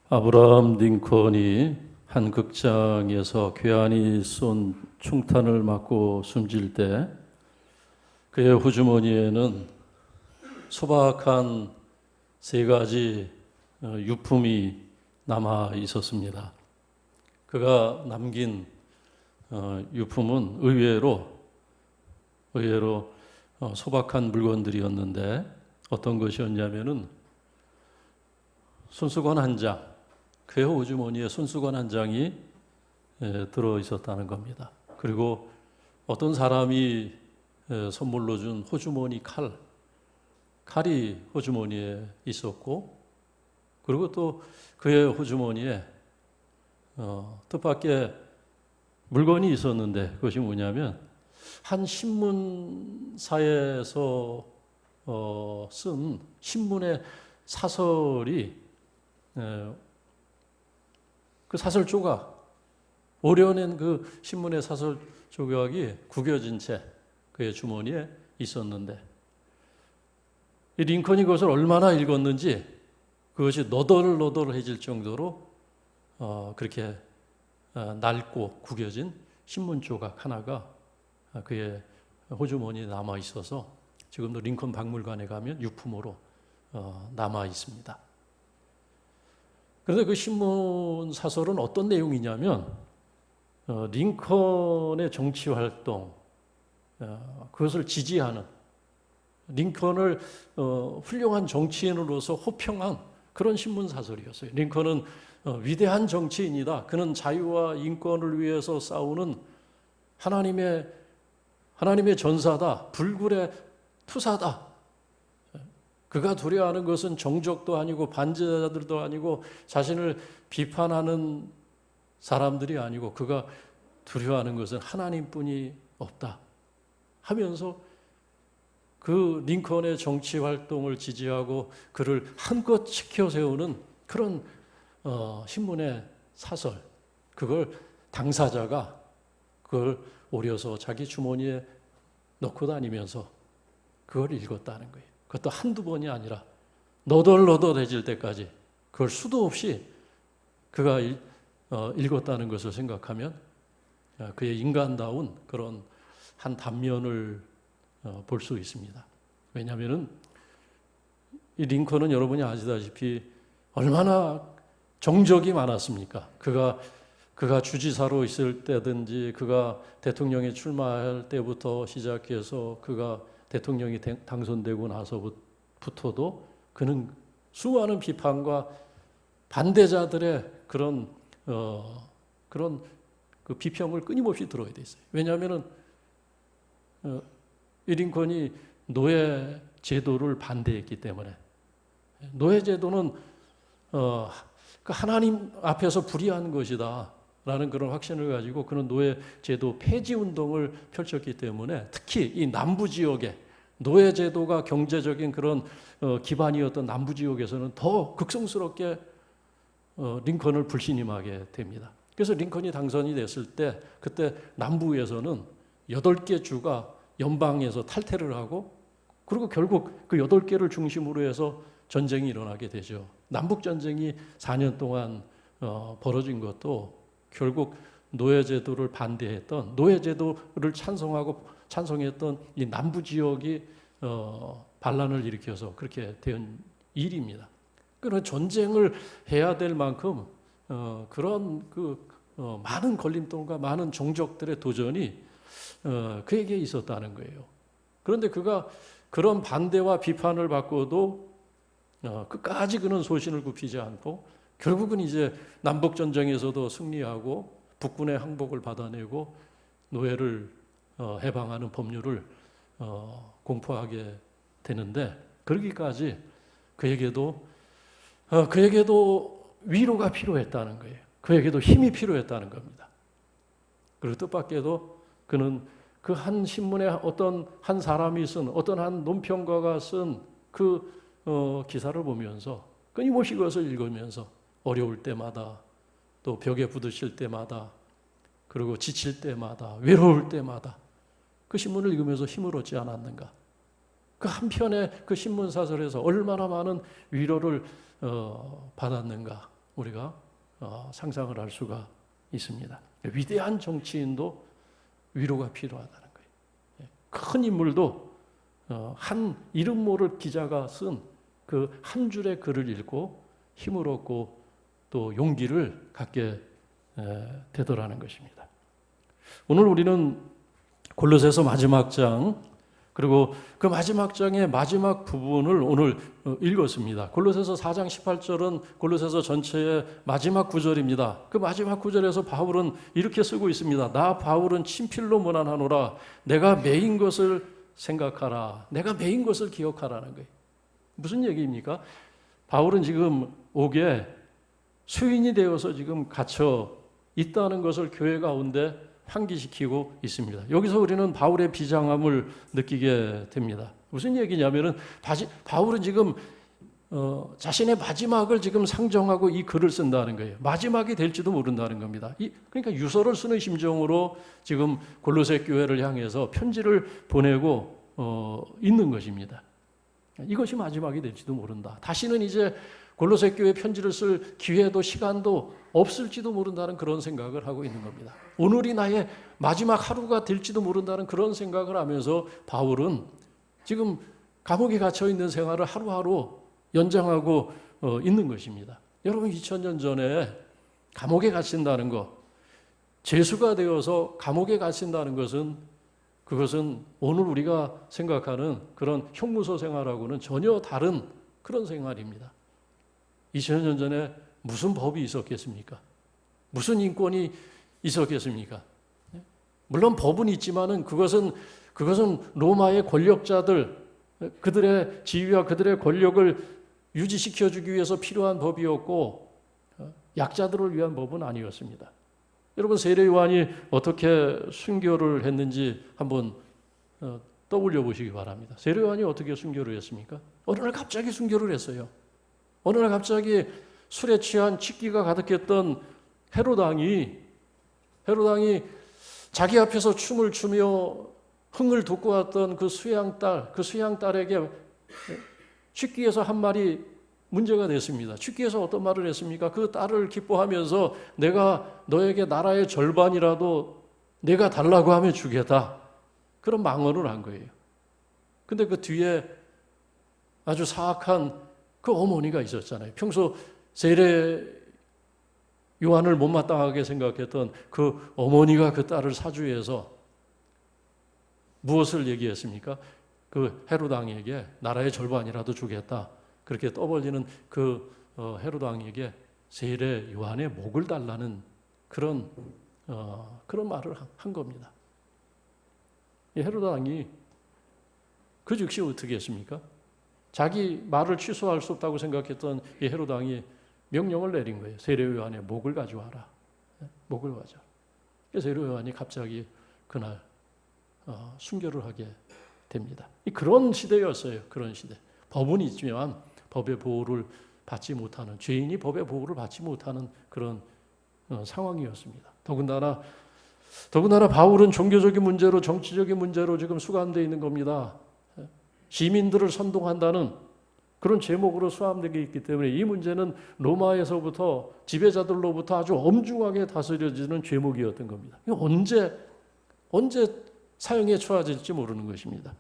아브라함 링컨이 한 극장에서 괴한이 쏜 총탄을 맞고 숨질 때 그의 호주머니에는 소박한 세 가지 유품이 남아 있었습니다. 그가 남긴 유품은 의외로 소박한 물건들이었는데 어떤 것이었냐면은 손수건 한 장, 그의 호주머니에 손수건 한 장이 들어 있었다는 겁니다. 그리고 어떤 사람이 선물로 준 호주머니 칼이 호주머니에 있었고, 그리고 또 그의 호주머니에 뜻밖의 물건이 있었는데 그것이 뭐냐면 한 신문사에서 쓴 신문의 사설이 그 사설 조각, 오려낸 그 신문의 사설 조각이 구겨진 채 그의 주머니에 있었는데 이 링컨이 그것을 얼마나 읽었는지 그것이 너덜너덜해질 정도로 그렇게 낡고 구겨진 신문 조각 하나가 그의 호주머니에 남아 있어서 지금도 링컨 박물관에 가면 유품으로 남아 있습니다. 그런데 그 신문 사설은 어떤 내용이냐면 링컨의 정치 활동, 그것을 지지하는, 링컨을 훌륭한 정치인으로서 호평한 그런 신문 사설이었어요. 링컨은 위대한 정치인이다. 그는 자유와 인권을 위해서 싸우는 하나님의 전사다. 불굴의 투사다. 그가 두려워하는 것은 정적도 아니고 반제자들도 아니고 자신을 비판하는 사람들이 아니고 그가 두려워하는 것은 하나님뿐이 없다 하면서 그 링컨의 정치 활동을 지지하고 그를 한껏 지켜 세우는 그런 신문의 사설, 그걸 당사자가 그걸 오려서 자기 주머니에 넣고 다니면서 그걸 읽었다는 거예요. 그것도 한두 번이 아니라 너덜너덜해질 때까지 그걸 수도 없이 그가 읽었다는 것을 생각하면 그의 인간다운 그런 한 단면을 볼 수 있습니다. 왜냐하면 이 링컨은 여러분이 아시다시피 얼마나 정적이 많았습니까? 그가 주지사로 있을 때든지 그가 대통령에 출마할 때부터 시작해서 그가 대통령이 당선되고 나서부터도 그는 수많은 비판과 반대자들의 그런 그 비평을 끊임없이 들어야 돼 있어요. 왜냐하면은 이 링컨이 노예 제도를 반대했기 때문에 노예 제도는 그 하나님 앞에서 불의한 것이다. 라는 그런 확신을 가지고 그는 노예 제도 폐지 운동을 펼쳤기 때문에 특히 이 남부 지역에 노예 제도가 경제적인 그런 기반이었던 남부 지역에서는 더 극성스럽게 링컨을 불신임하게 됩니다. 그래서 링컨이 당선이 됐을 때 그때 남부에서는 8개 주가 연방에서 탈퇴를 하고 그리고 결국 그 8개를 중심으로 해서 전쟁이 일어나게 되죠. 남북 전쟁이 4년 동안 벌어진 것도 결국 노예제도를 반대했던, 노예제도를 찬성했던 이 남부 지역이 반란을 일으켜서 그렇게 된 일입니다. 그런 전쟁을 해야 될 만큼 그런 많은 걸림돌과 많은 종족들의 도전이 그에게 있었다는 거예요. 그런데 그가 그런 반대와 비판을 받고도 끝까지 그는 소신을 굽히지 않고 결국은 이제 남북전쟁에서도 승리하고 북군의 항복을 받아내고 노예를 해방하는 법률을 공포하게 되는데 그러기까지 그에게도 위로가 필요했다는 거예요. 그에게도 힘이 필요했다는 겁니다. 그리고 뜻밖에도 그는 그 한 신문에 어떤 한 사람이 쓴 어떤 한 논평가가 쓴 그 기사를 보면서 끊임없이 그것을 읽으면서 어려울 때마다 또 벽에 부딪힐 때마다 그리고 지칠 때마다 외로울 때마다 그 신문을 읽으면서 힘을 얻지 않았는가. 그 한편의 그 신문 사설에서 얼마나 많은 위로를 받았는가. 우리가 상상을 할 수가 있습니다. 위대한 정치인도 위로가 필요하다는 거예요. 큰 인물도 한 이름 모를 기자가 쓴 그 한 줄의 글을 읽고 힘을 얻고 또 용기를 갖게 되더라는 것입니다. 오늘 우리는 골로새서 마지막 장 그리고 그 마지막 장의 마지막 부분을 오늘 읽었습니다. 골로새서 4장 18절은 골로새서 전체의 마지막 구절입니다. 그 마지막 구절에서 바울은 이렇게 쓰고 있습니다. 나 바울은 친필로 문안하노라. 내가 매인 것을 생각하라. 내가 매인 것을 기억하라는 거예요. 무슨 얘기입니까? 바울은 지금 옥에 수인이 되어서 지금 gat혀 있다는 것을 교회 가운데 환기시키고 있습니다. 여기서 우리는 바울의 비장함을 느끼게 됩니다. 무슨 얘기냐면은 바울은 지금 자신의 마지막을 지금 상정하고 이 글을 쓴다는 거예요. 마지막이 될지도 모른다는 겁니다. 그러니까 유서를 쓰는 심정으로 지금 골로새 교회를 향해서 편지를 보내고 있는 것입니다. 이것이 마지막이 될지도 모른다. 다시는 이제 골로새 교회 편지를 쓸 기회도 시간도 없을지도 모른다는 그런 생각을 하고 있는 겁니다. 오늘이 나의 마지막 하루가 될지도 모른다는 그런 생각을 하면서 바울은 지금 감옥에 갇혀 있는 생활을 하루하루 연장하고 있는 것입니다. 여러분 2000년 전에 감옥에 갇힌다는 것, 죄수가 되어서 감옥에 갇힌다는 것은 그것은 오늘 우리가 생각하는 그런 형무소 생활하고는 전혀 다른 그런 생활입니다. 2000년 전에 무슨 법이 있었겠습니까? 무슨 인권이 있었겠습니까? 물론 법은 있지만은 그것은 로마의 권력자들, 그들의 지위와 그들의 권력을 유지시켜주기 위해서 필요한 법이었고 약자들을 위한 법은 아니었습니다. 여러분 세례 요한이 어떻게 순교를 했는지 한번 떠올려 보시기 바랍니다. 세례 요한이 어떻게 순교를 했습니까? 어느 날 갑자기 순교를 했어요. 어느 날 갑자기 술에 취한 취기가 가득했던 헤로당이 자기 앞에서 춤을 추며 흥을 돋고 왔던 그 수양딸에게 취기에서 한 말이 문제가 됐습니다. 취기에서 어떤 말을 했습니까? 그 딸을 기뻐하면서 내가 너에게 나라의 절반이라도 내가 달라고 하면 주겠다. 그런 망언을 한 거예요. 근데 그 뒤에 아주 사악한 그 어머니가 있었잖아요. 평소 세례 요한을 못마땅하게 생각했던 그 어머니가 그 딸을 사주해서 무엇을 얘기했습니까? 그 헤로당에게 나라의 절반이라도 주겠다. 그렇게 떠벌리는 그 헤로당에게 세례 요한의 목을 달라는 그런 말을 한 겁니다. 이 헤로당이 그 즉시 어떻게 했습니까? 자기 말을 취소할 수 없다고 생각했던 이 헤로당이 명령을 내린 거예요. 세례 요한의 목을 가져와라. 목을 가져. 세례 요한이 갑자기 그날 순교를 하게 됩니다. 그런 시대였어요. 그런 시대. 법은 있지만 법의 보호를 받지 못하는, 죄인이 법의 보호를 받지 못하는 그런 상황이었습니다. 더군다나 바울은 종교적인 문제로, 정치적인 문제로 지금 수감되어 있는 겁니다. 시민들을 선동한다는 그런 제목으로 수감되어 있기 때문에 이 문제는 로마에서부터 지배자들로부터 아주 엄중하게 다스려지는 죄목이었던 겁니다. 언제 사형에 처해질지 모르는 것입니다.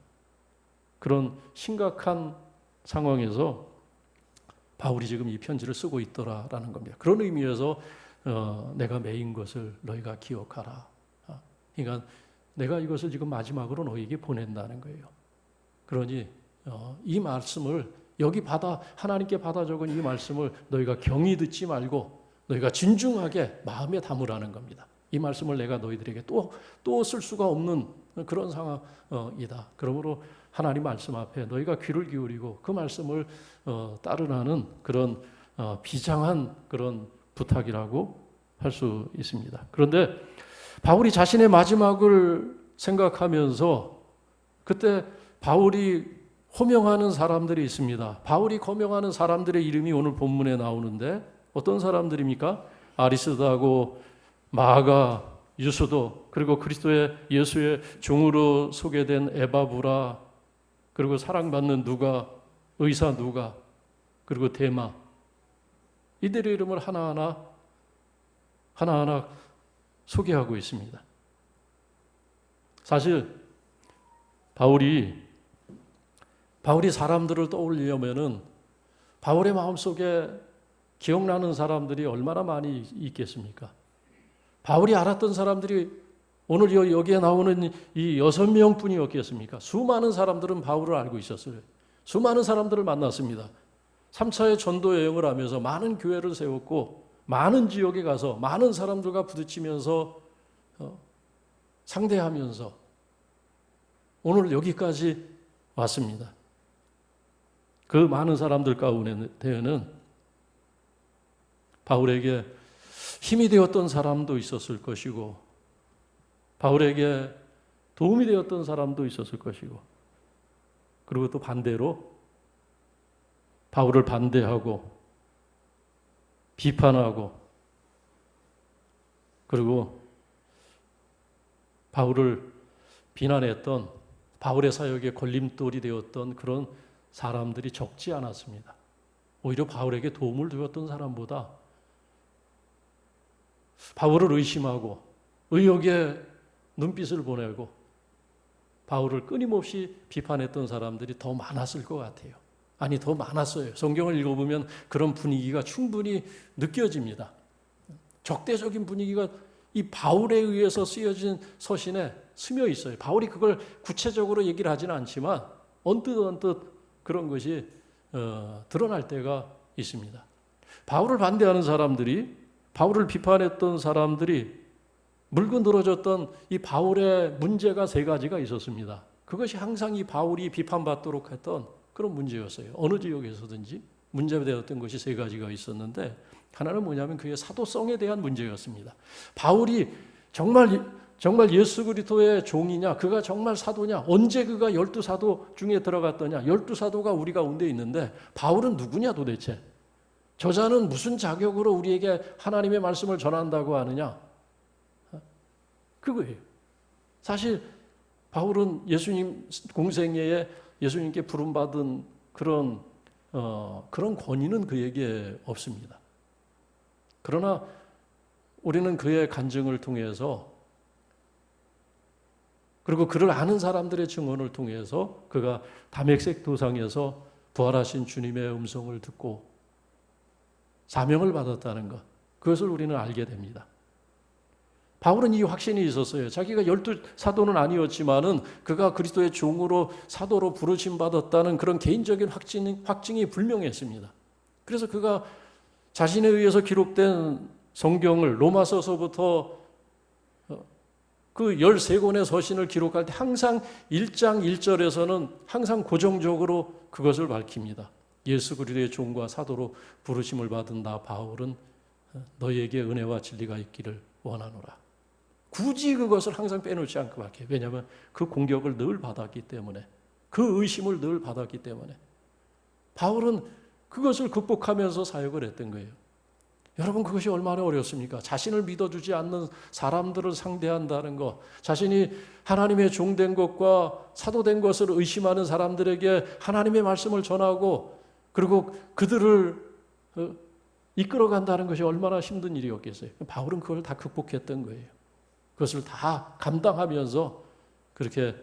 그런 심각한 상황에서 바울이 지금 이 편지를 쓰고 있더라라는 겁니다. 그런 의미에서 내가 매인 것을 너희가 기억하라. 그러니까 내가 이것을 지금 마지막으로 너희에게 보낸다는 거예요. 그러니 이 말씀을 하나님께 받아 적은 이 말씀을 너희가 경히 듣지 말고 너희가 진중하게 마음에 담으라는 겁니다. 이 말씀을 내가 너희들에게 또 쓸 수가 없는 그런 상황이다. 그러므로 하나님 말씀 앞에 너희가 귀를 기울이고 그 말씀을 따르라는 그런 비장한 그런 부탁이라고 할 수 있습니다. 그런데 바울이 자신의 마지막을 생각하면서 그때 바울이 호명하는 사람들이 있습니다. 바울이 호명하는 사람들의 이름이 오늘 본문에 나오는데 어떤 사람들입니까? 아리스다고, 마가, 유스도, 그리고 그리스도의 예수의 종으로 소개된 에바브라, 그리고 사랑받는 누가, 의사 누가, 그리고 데마. 이들의 이름을 하나하나 소개하고 있습니다. 사실 바울이 사람들을 떠올리려면은 바울의 마음속에 기억나는 사람들이 얼마나 많이 있겠습니까? 바울이 알았던 사람들이 오늘 여기에 나오는 이 6명뿐이었겠습니까? 수많은 사람들은 바울을 알고 있었어요. 수많은 사람들을 만났습니다. 3차의 전도 여행을 하면서 많은 교회를 세웠고 많은 지역에 가서 많은 사람들과 부딪히면서 상대하면서 오늘 여기까지 왔습니다. 그 많은 사람들 가운데는 바울에게 힘이 되었던 사람도 있었을 것이고 바울에게 도움이 되었던 사람도 있었을 것이고 그리고 또 반대로 바울을 반대하고 비판하고 그리고 바울을 비난했던 바울의 사역에 걸림돌이 되었던 그런 사람들이 적지 않았습니다. 오히려 바울에게 도움을 주었던 사람보다 바울을 의심하고 의혹의 눈빛을 보내고 바울을 끊임없이 비판했던 사람들이 더 많았을 것 같아요. 아니, 더 많았어요. 성경을 읽어보면 그런 분위기가 충분히 느껴집니다. 적대적인 분위기가 이 바울에 의해서 쓰여진 서신에 스며 있어요. 바울이 그걸 구체적으로 얘기를 하지는 않지만 언뜻 그런 것이 드러날 때가 있습니다. 바울을 반대하는 사람들이, 바울을 비판했던 사람들이 물고 늘어졌던 이 바울의 문제가 3가지가 있었습니다. 그것이 항상 이 바울이 비판받도록 했던 그런 문제였어요. 어느 지역에서든지 문제되었던 것이 3가지가 있었는데 하나는 뭐냐면 그의 사도성에 대한 문제였습니다. 바울이 정말 예수 그리스도의 종이냐, 그가 정말 사도냐, 언제 그가 12사도 중에 들어갔더냐, 12사도가 우리 가운데 있는데 바울은 누구냐 도대체? 저자는 무슨 자격으로 우리에게 하나님의 말씀을 전한다고 하느냐? 그거예요. 사실 바울은 예수님 공생애에 예수님께 부름받은 그런 권위는 그에게 없습니다. 그러나 우리는 그의 간증을 통해서 그리고 그를 아는 사람들의 증언을 통해서 그가 다메섹 도상에서 부활하신 주님의 음성을 듣고 사명을 받았다는 것, 그것을 우리는 알게 됩니다. 바울은 이 확신이 있었어요. 자기가 12사도는 아니었지만은 그가 그리스도의 종으로 사도로 부르심 받았다는 그런 개인적인 확증이 분명했습니다. 그래서 그가 자신에 의해서 기록된 성경을 로마서서부터 그 13권의 서신을 기록할 때 항상 1장 1절에서는 항상 고정적으로 그것을 밝힙니다. 예수 그리스도의 종과 사도로 부르심을 받은 나 바울은 너희에게 은혜와 진리가 있기를 원하노라. 굳이 그것을 항상 빼놓지 않고 밝혀요. 왜냐하면 그 공격을 늘 받았기 때문에, 그 의심을 늘 받았기 때문에 바울은 그것을 극복하면서 사역을 했던 거예요. 여러분, 그것이 얼마나 어렵습니까? 자신을 믿어주지 않는 사람들을 상대한다는 것, 자신이 하나님의 종된 것과 사도된 것을 의심하는 사람들에게 하나님의 말씀을 전하고 그리고 그들을 이끌어간다는 것이 얼마나 힘든 일이었겠어요. 바울은 그걸 다 극복했던 거예요. 그것을 다 감당하면서 그렇게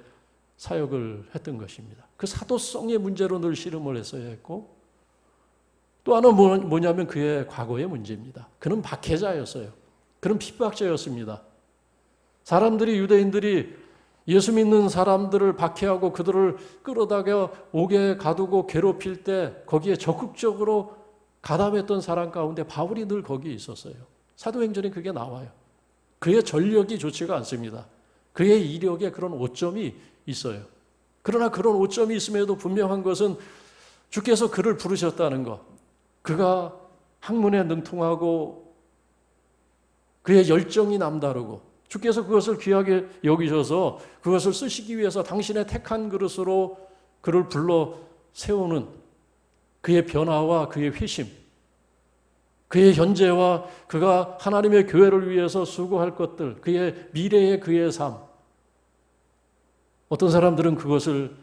사역을 했던 것입니다. 그 사도성의 문제로 늘 씨름을 했어야 했고, 또 하나 뭐냐면 그의 과거의 문제입니다. 그는 박해자였어요. 그는 핍박자였습니다. 유대인들이 예수 믿는 사람들을 박해하고 그들을 끌어다가 옥에 가두고 괴롭힐 때 거기에 적극적으로 가담했던 사람 가운데 바울이 늘 거기에 있었어요. 사도행전에 그게 나와요. 그의 전력이 좋지가 않습니다. 그의 이력에 그런 오점이 있어요. 그러나 그런 오점이 있음에도 분명한 것은 주께서 그를 부르셨다는 것, 그가 학문에 능통하고 그의 열정이 남다르고 주께서 그것을 귀하게 여기셔서 그것을 쓰시기 위해서 당신의 택한 그릇으로 그를 불러 세우는 그의 변화와 그의 회심, 그의 현재와 그가 하나님의 교회를 위해서 수고할 것들, 그의 미래의 그의 삶, 어떤 사람들은 그것을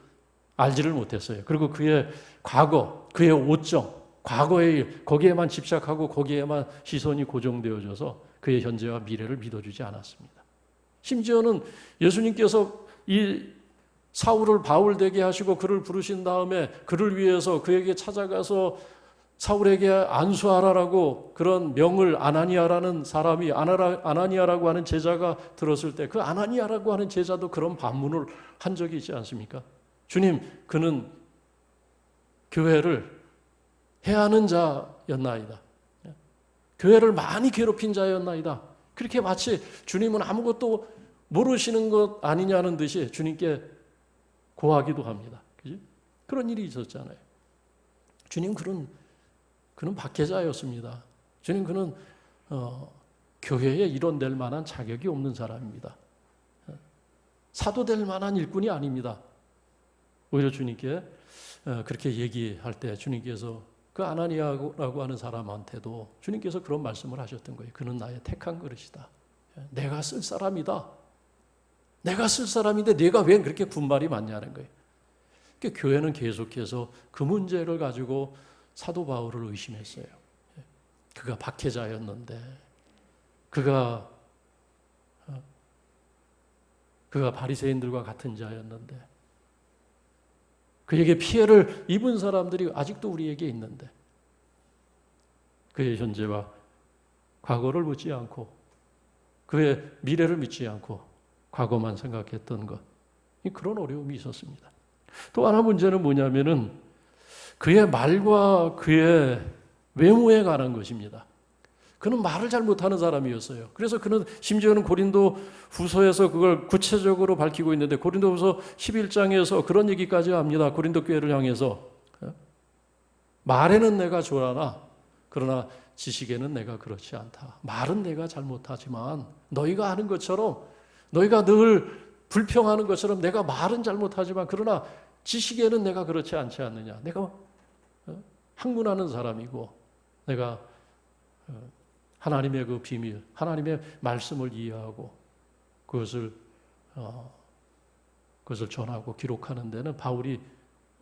알지를 못했어요. 그리고 그의 과거, 그의 오점, 과거의 일, 거기에만 집착하고 거기에만 시선이 고정되어져서 그의 현재와 미래를 믿어주지 않았습니다. 심지어는 예수님께서 이 사울을 바울 되게 하시고 그를 부르신 다음에 그를 위해서 그에게 찾아가서 사울에게 안수하라라고 그런 명을 아나니아라는 사람이 아나니아라고 하는 제자가 들었을 때 그 아나니아라고 하는 제자도 그런 반문을 한 적이 있지 않습니까? 주님, 그는 교회를 해하는 자였나이다. 교회를 많이 괴롭힌 자였나이다. 그렇게 마치 주님은 아무것도 모르시는 것 아니냐는 듯이 주님께 고하기도 합니다. 그지? 그런 일이 있었잖아요. 주님 그는 박해자였습니다. 주님 그는 교회에 일원될 만한 자격이 없는 사람입니다. 사도 될 만한 일꾼이 아닙니다. 오히려 주님께 그렇게 얘기할 때 주님께서 그 아나니아라고 하는 사람한테도 주님께서 그런 말씀을 하셨던 거예요. 그는 나의 택한 그릇이다. 내가 쓸 사람이다. 내가 쓸 사람인데 내가 왜 그렇게 분말이 많냐는 거예요. 그러니까 교회는 계속해서 그 문제를 가지고 사도 바울을 의심했어요. 그가 박해자였는데 그가 바리새인들과 같은 자였는데 그에게 피해를 입은 사람들이 아직도 우리에게 있는데 그의 현재와 과거를 묻지 않고 그의 미래를 믿지 않고 과거만 생각했던 것, 그런 어려움이 있었습니다. 또 하나 문제는 뭐냐면은 그의 말과 그의 외모에 관한 것입니다. 그는 말을 잘 못하는 사람이었어요. 그래서 그는 심지어는 고린도 후서에서 그걸 구체적으로 밝히고 있는데 고린도 후서 11장에서 그런 얘기까지 합니다. 고린도 교회를 향해서 말에는 내가 좋아하나 그러나 지식에는 내가 그렇지 않다. 말은 내가 잘 못하지만 너희가 하는 것처럼 너희가 늘 불평하는 것처럼 내가 말은 잘 못하지만 그러나 지식에는 내가 그렇지 않지 않느냐. 내가 학문하는 사람이고 내가 하나님의 그 비밀, 하나님의 말씀을 이해하고 그것을 전하고 기록하는 데는 바울이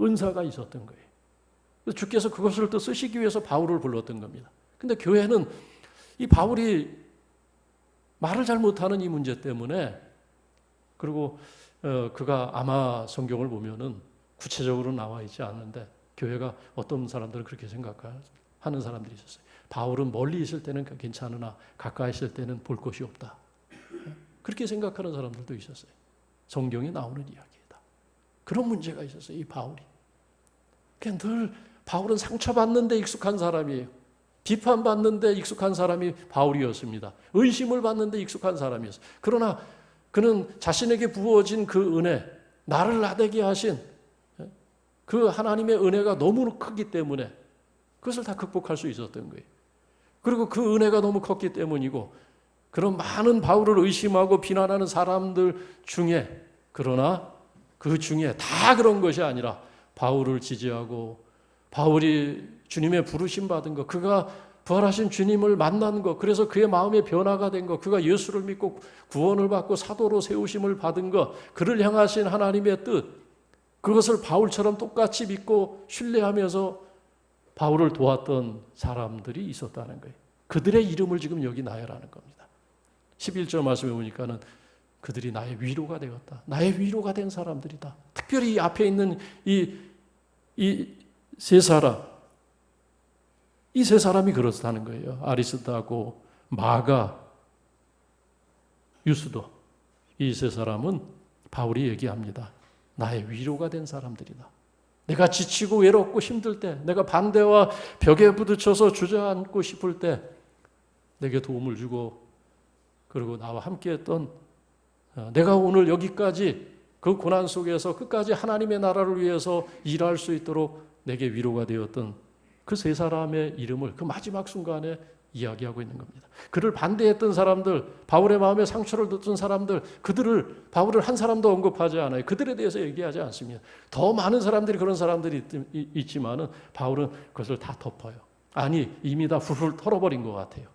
은사가 있었던 거예요. 주께서 그것을 또 쓰시기 위해서 바울을 불렀던 겁니다. 근데 교회는 이 바울이 말을 잘 못하는 이 문제 때문에 그리고 그가 아마 성경을 보면은 구체적으로 나와 있지 않는데 교회가 어떤 사람들은 그렇게 생각하는 사람들이 있었어요. 바울은 멀리 있을 때는 괜찮으나 가까이 있을 때는 볼 것이 없다. 그렇게 생각하는 사람들도 있었어요. 성경에 나오는 이야기이다. 그런 문제가 있었어요. 이 바울이. 그냥 늘 바울은 상처받는 데 익숙한 사람이에요. 비판받는 데 익숙한 사람이 바울이었습니다. 의심을 받는 데 익숙한 사람이었어요. 그러나 그는 자신에게 부어진 그 은혜, 나를 나되게 하신 그 하나님의 은혜가 너무 크기 때문에 그것을 다 극복할 수 있었던 거예요. 그리고 그 은혜가 너무 컸기 때문이고 그런 많은 바울을 의심하고 비난하는 사람들 중에 그러나 그 중에 다 그런 것이 아니라 바울을 지지하고 바울이 주님의 부르심 받은 것, 그가 부활하신 주님을 만난 것, 그래서 그의 마음의 변화가 된 것, 그가 예수를 믿고 구원을 받고 사도로 세우심을 받은 것, 그를 향하신 하나님의 뜻, 그것을 바울처럼 똑같이 믿고 신뢰하면서 바울을 도왔던 사람들이 있었다는 거예요. 그들의 이름을 지금 여기 나열하는 겁니다. 11절 말씀에 보니까는 그들이 나의 위로가 되었다. 나의 위로가 된 사람들이다. 특별히 이 앞에 있는 이 세 사람, 이 세 사람이 그렇다는 거예요. 아리스다고 마가, 유스도, 이 세 사람은 바울이 얘기합니다. 나의 위로가 된 사람들이다. 내가 지치고 외롭고 힘들 때, 내가 반대와 벽에 부딪혀서 주저앉고 싶을 때 내게 도움을 주고 그리고 나와 함께했던, 내가 오늘 여기까지 그 고난 속에서 끝까지 하나님의 나라를 위해서 일할 수 있도록 내게 위로가 되었던 그 세 사람의 이름을 그 마지막 순간에 이야기하고 있는 겁니다. 그를 반대했던 사람들, 바울의 마음에 상처를 줬던 사람들, 그들을 바울을 한 사람도 언급하지 않아요. 그들에 대해서 얘기하지 않습니다. 더 많은 사람들이 그런 사람들이 있지만은 바울은 그것을 다 덮어요. 아니 이미 다 훌훌 털어버린 것 같아요.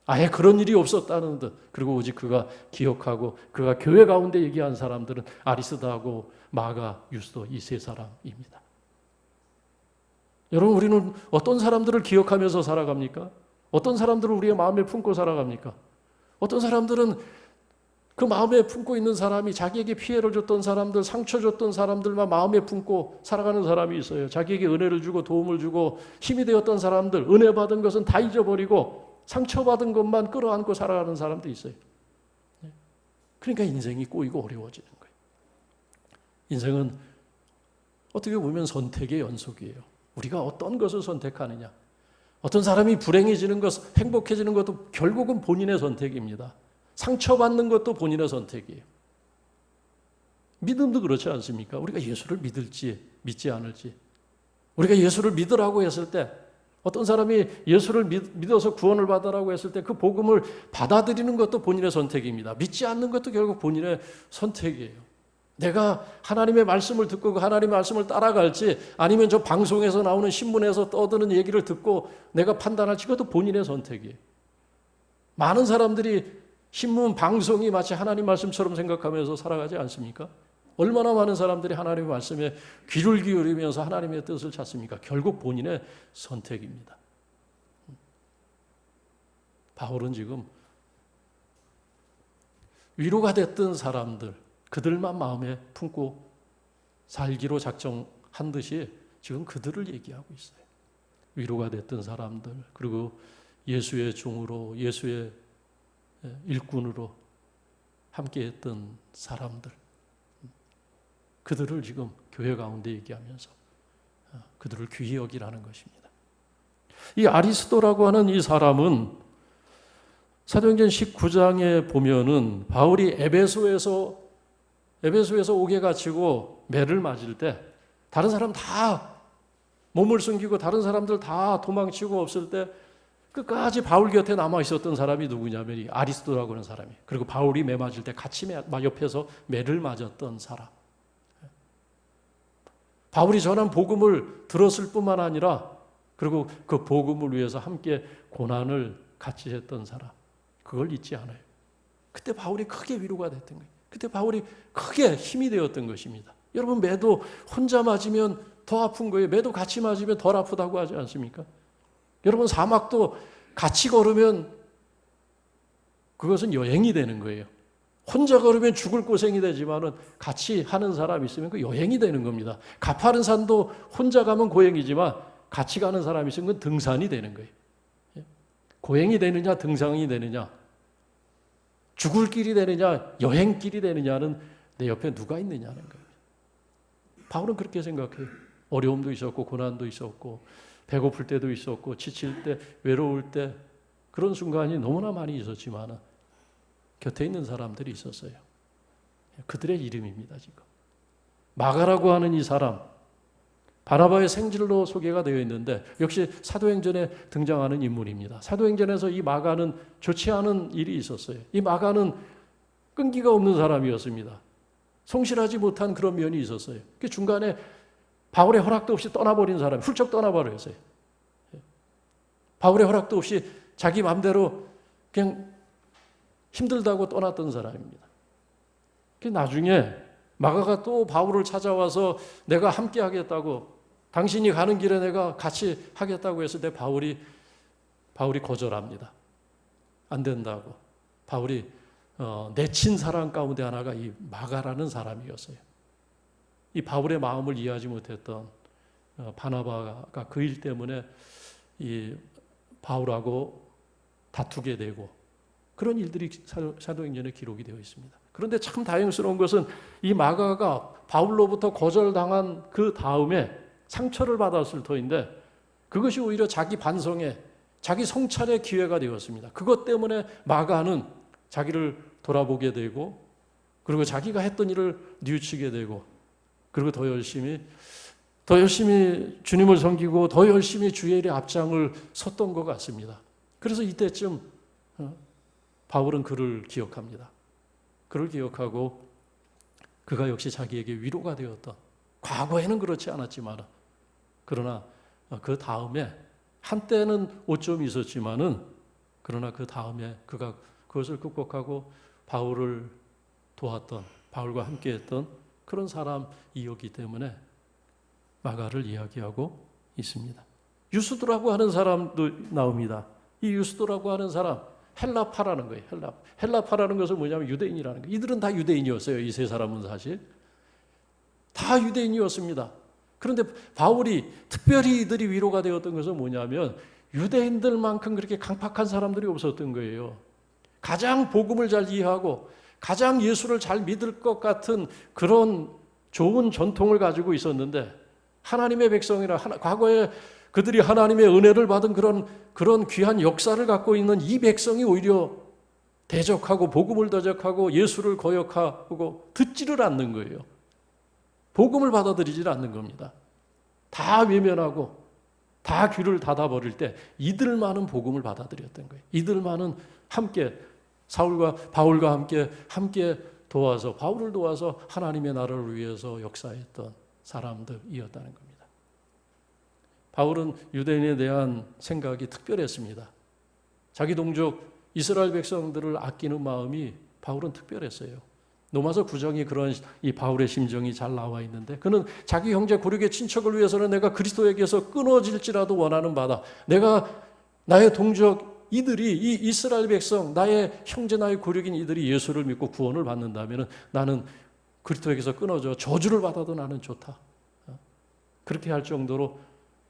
아예 그런 일이 없었다는 듯. 그리고 오직 그가 기억하고 그가 교회 가운데 얘기한 사람들은 아리스다하고 마가, 유스도 이 세 사람입니다. 여러분, 우리는 어떤 사람들을 기억하면서 살아갑니까? 어떤 사람들을 우리의 마음에 품고 살아갑니까? 어떤 사람들은 그 마음에 품고 있는 사람이 자기에게 피해를 줬던 사람들, 상처 줬던 사람들만 마음에 품고 살아가는 사람이 있어요. 자기에게 은혜를 주고 도움을 주고 힘이 되었던 사람들, 은혜 받은 것은 다 잊어버리고 상처받은 것만 끌어안고 살아가는 사람도 있어요. 그러니까 인생이 꼬이고 어려워지는 거예요. 인생은 어떻게 보면 선택의 연속이에요. 우리가 어떤 것을 선택하느냐. 어떤 사람이 불행해지는 것, 행복해지는 것도 결국은 본인의 선택입니다. 상처받는 것도 본인의 선택이에요. 믿음도 그렇지 않습니까? 우리가 예수를 믿을지 믿지 않을지. 우리가 예수를 믿으라고 했을 때, 어떤 사람이 예수를 믿어서 구원을 받으라고 했을 때 그 복음을 받아들이는 것도 본인의 선택입니다. 믿지 않는 것도 결국 본인의 선택이에요. 내가 하나님의 말씀을 듣고 그 하나님의 말씀을 따라갈지, 아니면 저 방송에서 나오는 신문에서 떠드는 얘기를 듣고 내가 판단할지, 그것도 본인의 선택이에요. 많은 사람들이 신문, 방송이 마치 하나님 말씀처럼 생각하면서 살아가지 않습니까? 얼마나 많은 사람들이 하나님의 말씀에 귀를 기울이면서 하나님의 뜻을 찾습니까? 결국 본인의 선택입니다. 바울은 지금 위로가 됐던 사람들, 그들만 마음에 품고 살기로 작정한 듯이 지금 그들을 얘기하고 있어요. 위로가 됐던 사람들, 그리고 예수의 종으로, 예수의 일꾼으로 함께했던 사람들, 그들을 지금 교회 가운데 얘기하면서 그들을 귀히 여기라는 것입니다. 이 아리스도라고 하는 이 사람은 사도행전 19장에 보면은 바울이 에베소에서 옥에 갇히고 매를 맞을 때 다른 사람 다 몸을 숨기고 다른 사람들 다 도망치고 없을 때 끝까지 바울 곁에 남아 있었던 사람이 누구냐면 이 아리스도라고 하는 사람이, 그리고 바울이 매 맞을 때 같이 옆에서 매를 맞았던 사람. 바울이 전한 복음을 들었을 뿐만 아니라 그리고 그 복음을 위해서 함께 고난을 같이 했던 사람, 그걸 잊지 않아요. 그때 바울이 크게 위로가 됐던 거예요. 그때 바울이 크게 힘이 되었던 것입니다. 여러분, 매도 혼자 맞으면 더 아픈 거예요. 매도 같이 맞으면 덜 아프다고 하지 않습니까? 여러분, 사막도 같이 걸으면 그것은 여행이 되는 거예요. 혼자 걸으면 죽을 고생이 되지만은 같이 하는 사람이 있으면 그 여행이 되는 겁니다. 가파른 산도 혼자 가면 고행이지만 같이 가는 사람이 있으면 그건 등산이 되는 거예요. 고행이 되느냐 등산이 되느냐, 죽을 길이 되느냐 여행길이 되느냐는 내 옆에 누가 있느냐는 거예요. 바울은 그렇게 생각해요. 어려움도 있었고 고난도 있었고 배고플 때도 있었고 지칠 때 외로울 때 그런 순간이 너무나 많이 있었지만 곁에 있는 사람들이 있었어요. 그들의 이름입니다. 지금 마가라고 하는 이 사람, 바나바의 생질로 소개가 되어 있는데 역시 사도행전에 등장하는 인물입니다. 사도행전에서 이 마가는 좋지 않은 일이 있었어요. 이 마가는 끈기가 없는 사람이었습니다. 성실하지 못한 그런 면이 있었어요. 그 중간에 바울의 허락도 없이 떠나버린 사람이 훌쩍 떠나버렸어요. 바울의 허락도 없이 자기 마음대로 그냥 힘들다고 떠났던 사람입니다. 나중에 마가가 또 바울을 찾아와서 내가 함께 하겠다고, 당신이 가는 길에 내가 같이 하겠다고 했을 때 바울이 거절합니다. 안 된다고. 바울이 내친 사람 가운데 하나가 이 마가라는 사람이었어요. 이 바울의 마음을 이해하지 못했던 바나바가 그 일 때문에 이 바울하고 다투게 되고 그런 일들이 사도행전에 기록이 되어 있습니다. 그런데 참 다행스러운 것은 이 마가가 바울로부터 거절당한 그 다음에 상처를 받았을 터인데 그것이 오히려 자기 반성에, 자기 성찰의 기회가 되었습니다. 그것 때문에 마가는 자기를 돌아보게 되고 그리고 자기가 했던 일을 뉘우치게 되고 그리고 더 열심히 주님을 섬기고 더 열심히 주의 일에 앞장을 섰던 것 같습니다. 그래서 이때쯤 바울은 그를 기억합니다. 그를 기억하고 그가 역시 자기에게 위로가 되었던, 과거에는 그렇지 않았지만 그러나 그 다음에 한때는 오점이 있었지만은 그러나 그 다음에 그가 그것을 극복하고 바울을 도왔던, 바울과 함께했던 그런 사람이었기 때문에 마가를 이야기하고 있습니다. 유스도라고 하는 사람도 나옵니다. 이 유스도라고 하는 사람, 헬라파라는 거예요. 헬라파라는 것은 뭐냐면 유대인이라는 거예요. 이들은 다 유대인이었어요. 이 세 사람은 사실 다 유대인이었습니다. 그런데 바울이 특별히 이들이 위로가 되었던 것은 뭐냐면 유대인들만큼 그렇게 강팍한 사람들이 없었던 거예요. 가장 복음을 잘 이해하고 가장 예수를 잘 믿을 것 같은 그런 좋은 전통을 가지고 있었는데, 하나님의 백성이나 과거에 그들이 하나님의 은혜를 받은 그런 귀한 역사를 갖고 있는 이 백성이 오히려 대적하고 복음을 대적하고 예수를 거역하고 듣지를 않는 거예요. 복음을 받아들이질 않는 겁니다. 다 외면하고 다 귀를 닫아버릴 때 이들만은 복음을 받아들였던 거예요. 이들만은 함께 바울과 함께 도와서, 바울을 도와서 하나님의 나라를 위해서 역사했던 사람들이었다는 겁니다. 바울은 유대인에 대한 생각이 특별했습니다. 자기 동족 이스라엘 백성들을 아끼는 마음이 바울은 특별했어요. 로마서 9장이 그런 이 바울의 심정이 잘 나와 있는데, 그는 자기 형제 고륙의 친척을 위해서는 내가 그리스도에게서 끊어질지라도 원하는 바다. 내가 나의 동족 이들이, 이 이스라엘 백성, 나의 형제, 나의 고륙인 이들이 예수를 믿고 구원을 받는다면 나는 그리스도에게서 끊어져 저주를 받아도 나는 좋다. 그렇게 할 정도로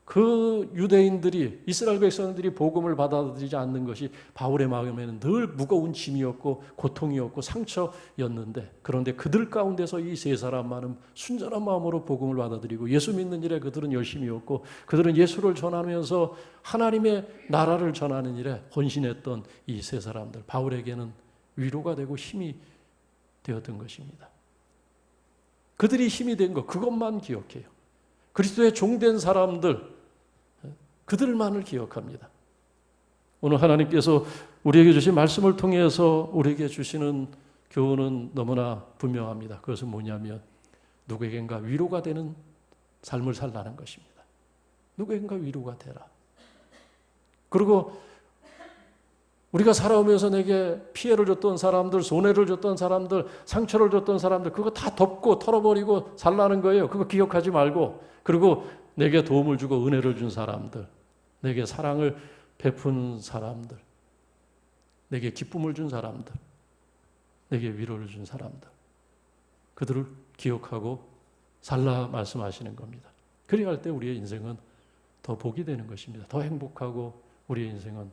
그 유대인들이, 이스라엘 백성들이 복음을 받아들이지 않는 것이 바울의 마음에는 늘 무거운 짐이었고 고통이었고 상처였는데, 그런데 그들 가운데서 이 세 사람만은 순전한 마음으로 복음을 받아들이고 예수 믿는 일에 그들은 열심이었고, 그들은 예수를 전하면서 하나님의 나라를 전하는 일에 헌신했던 이 세 사람들, 바울에게는 위로가 되고 힘이 되었던 것입니다. 그들이 힘이 된 것, 그것만 기억해요. 그리스도의 종된 사람들, 그들만을 기억합니다. 오늘 하나님께서 우리에게 주신 말씀을 통해서 우리에게 주시는 교훈은 너무나 분명합니다. 그것은 뭐냐면 누구에겐가 위로가 되는 삶을 살라는 것입니다. 누구에겐가 위로가 되라. 그리고 우리가 살아오면서 내게 피해를 줬던 사람들, 손해를 줬던 사람들, 상처를 줬던 사람들, 그거 다 덮고 털어버리고 살라는 거예요. 그거 기억하지 말고, 그리고 내게 도움을 주고 은혜를 준 사람들, 내게 사랑을 베푼 사람들, 내게 기쁨을 준 사람들, 내게 위로를 준 사람들, 그들을 기억하고 살라 말씀하시는 겁니다. 그래야 할 때 우리의 인생은 더 복이 되는 것입니다. 더 행복하고 우리의 인생은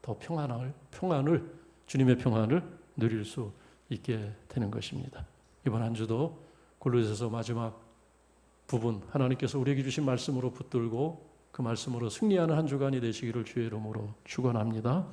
더 평안을, 주님의 평안을 누릴 수 있게 되는 것입니다. 이번 한 주도 골로새서 마지막 부분, 하나님께서 우리에게 주신 말씀으로 붙들고 그 말씀으로 승리하는 한 주간이 되시기를 주의 이름으로 축원합니다.